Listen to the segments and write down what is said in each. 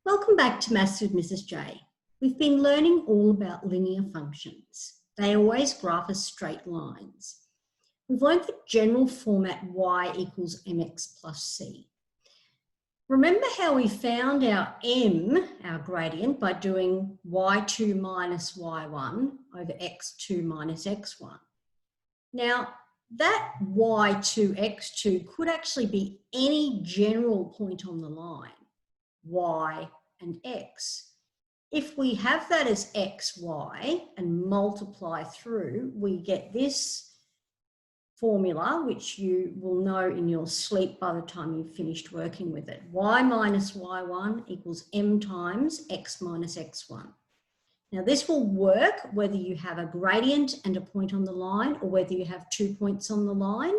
Welcome back to Maths with Mrs. J. We've been learning all about linear functions. They always graph as straight lines. We've learned the general format y equals mx plus c. Remember how we found our m, our gradient, by doing y2 minus y1 over x2 minus x1. Now, that y2, x2 could actually be any general point on the line, y and x. If we have that as x, y and multiply through, we get this formula, which you will know in your sleep by the time you've finished working with it. Y minus y1 equals m times x minus x1. Now this will work whether you have a gradient and a point on the line, or whether you have 2 points on the line,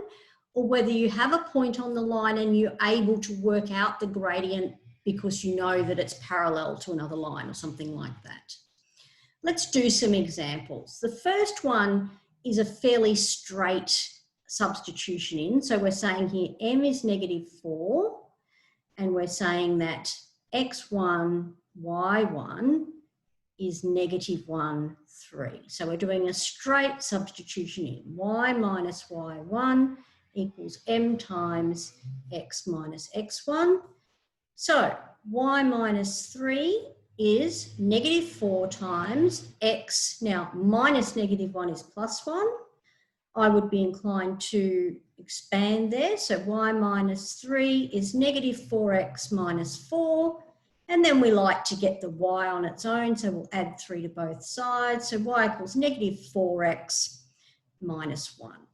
or whether you have a point on the line and you're able to work out the gradient because you know that it's parallel to another line or something like that. Let's do some examples. The first one is a fairly straight substitution in. So we're saying here m is -4, and we're saying that x1, y1 is -1, 3. So we're doing a straight substitution in. Y minus y1 equals m times x minus x1. So y minus 3 is -4 times x. Now minus -1 is +1. I would be inclined to expand there. So y minus 3 is -4x minus 4. And then we like to get the y on its own, so we'll add 3 to both sides. So y equals -4x minus 1.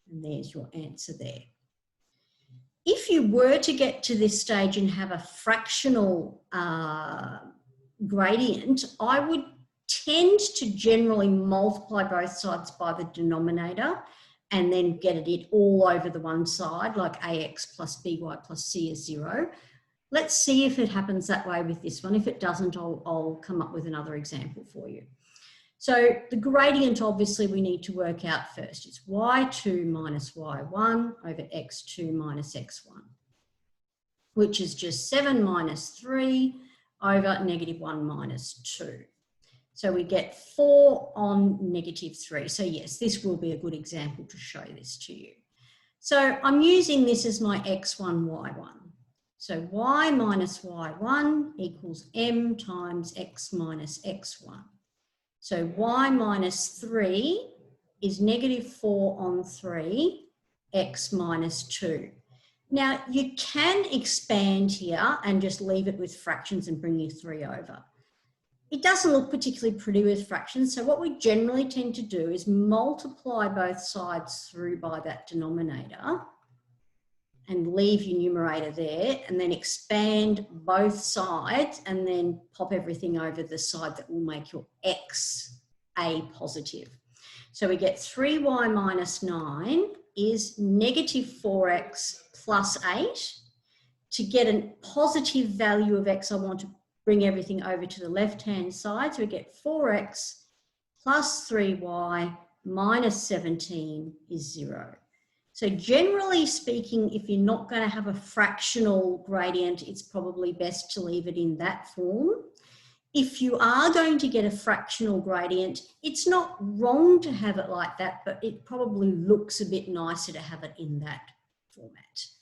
And there's your answer there. If you were to get to this stage and have a fractional gradient, I would tend to generally multiply both sides by the denominator and then get it all over the one side, like ax plus by plus c is 0. Let's see if it happens that way with this one. If it doesn't, I'll come up with another example for you. So the gradient, obviously, we need to work out first. It's y2 minus y1 over x2 minus x1, which is just 7 minus 3 over -1 minus 2. So we get 4 on -3. So yes, this will be a good example to show this to you. So I'm using this as my x1, y1. So y minus y1 equals m times x minus x1. So y minus 3 is -4 on 3, x minus 2. Now, you can expand here and just leave it with fractions and bring your 3 over. It doesn't look particularly pretty with fractions, so what we generally tend to do is multiply both sides through by that denominator and leave your numerator there, and then expand both sides and then pop everything over the side that will make your x a positive. So we get 3y minus 9 is -4x plus 8. To get a positive value of x, I want to bring everything over to the left-hand side. So we get 4x plus 3y minus 17 is 0. So generally speaking, if you're not going to have a fractional gradient, it's probably best to leave it in that form. If you are going to get a fractional gradient, it's not wrong to have it like that, but it probably looks a bit nicer to have it in that format.